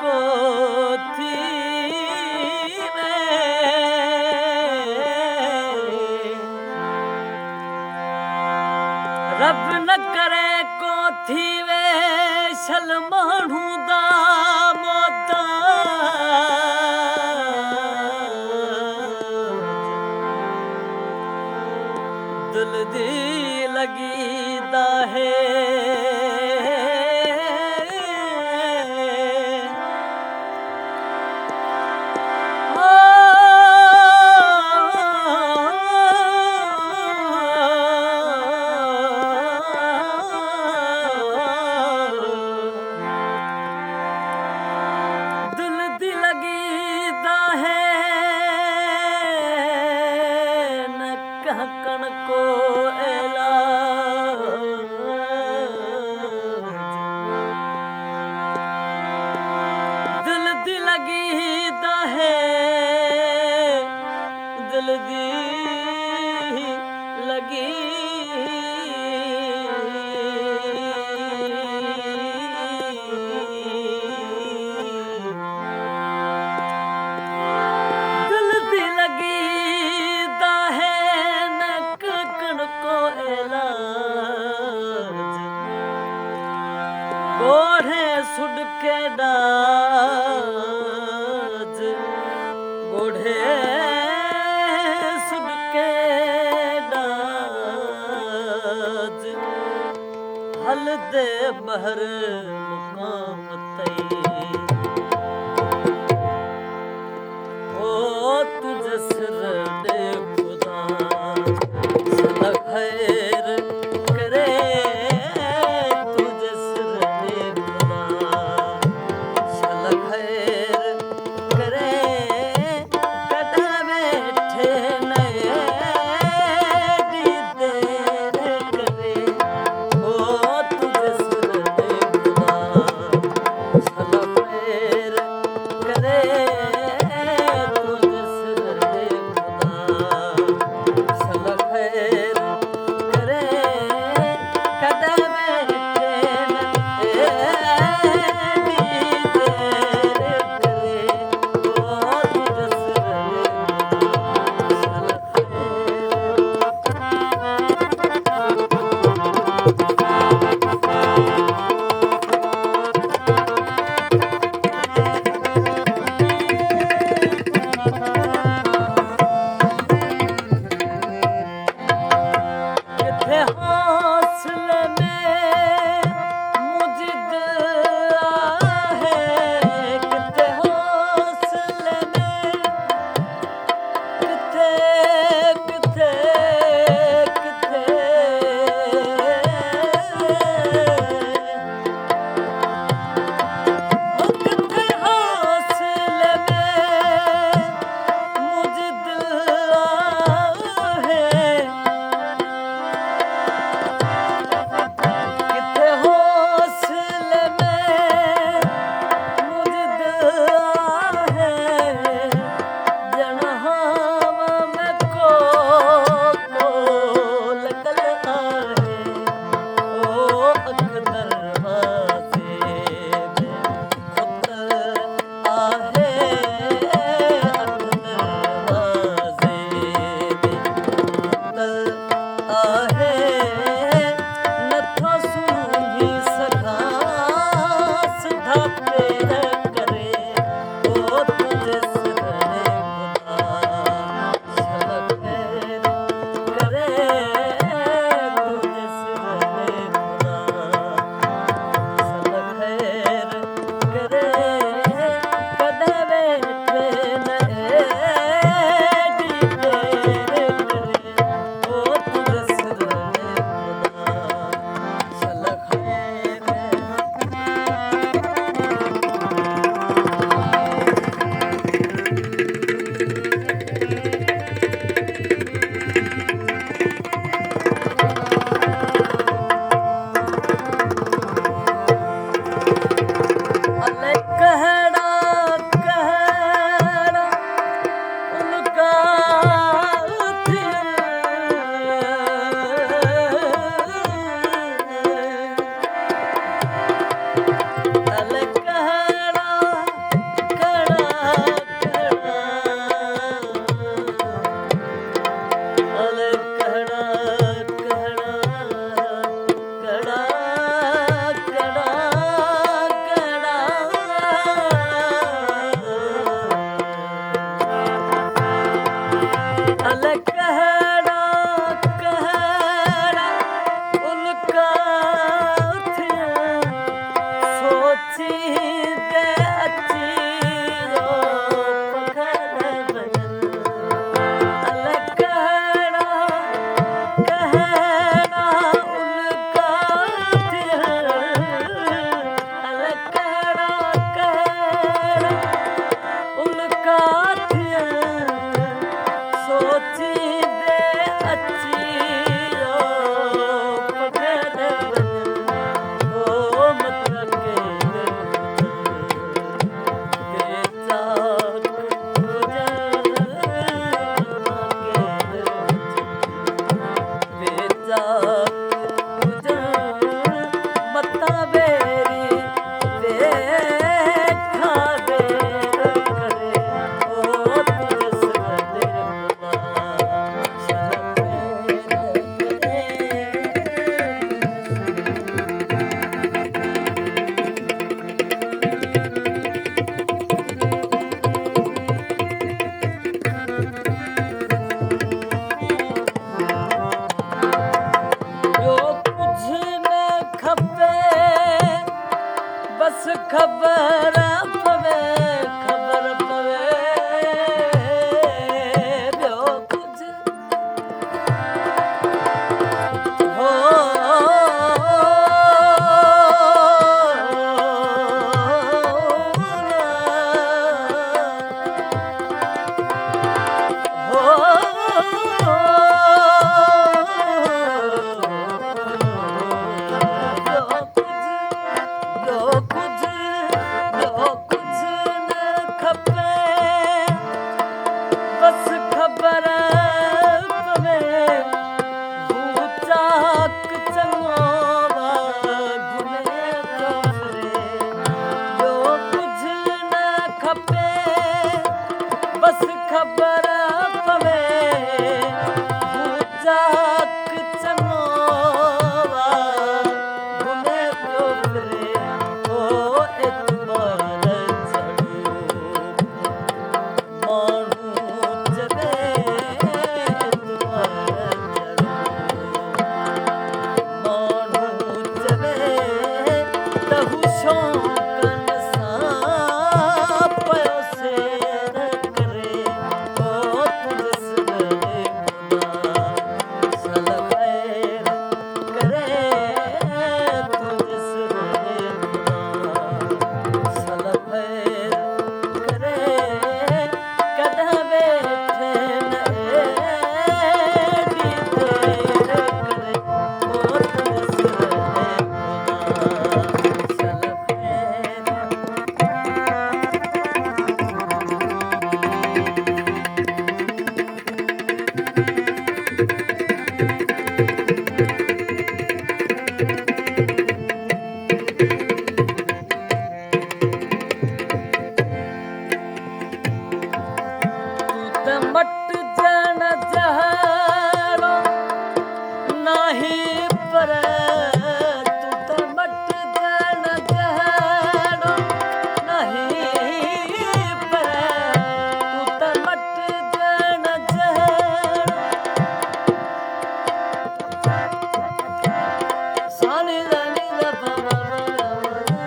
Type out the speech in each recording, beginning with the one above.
को थी रब न करे को थी वे शल माण्हू दा दिल दी लगी दा है कहकण को दिल दी लगी दा है दिल दी लगी दिल दी लगी दा है गोढ़े सुड के डाज गोढ़े सुड के डाज हल दे बहर मुकाम तई ओ तुझ सिर दे खुदा सदा खैर करे Hello. खपे बस ख़बर पवे जाक चनोवा घुमे पियो फिरे ओ एतबार चढ़ो माण्हू जबे एतबार चढ़ो माण्हू जबे तहु शौक़न सां पयो सेर करे ओ तुझिस सल खैर करे तुझिस सल खैर करे कॾहिं वेठे न एॾी देर करे ओ तुझिस सल खैर तूं त मट ॼण जहिड़ो नाही पर तूं त मट ॼण जहिड़ो नाही पर तूं त मट ॼण जहिड़ो सानी ज़नी ज़ प म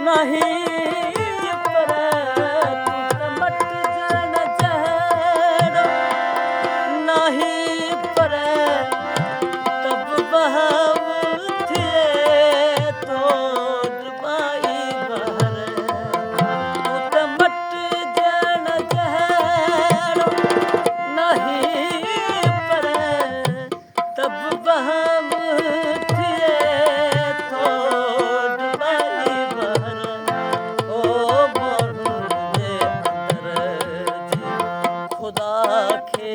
नहीं पर तूं त मट ॼण जहिड़ो नहीं पर तब बहव थिए तो डुबाई बहर तूं त मट ॼण जहिड़ो नहीं पर तब बहव थिए तो डुबाई बहर ओ माण्हू जे अंदर जी ख़ुदा खे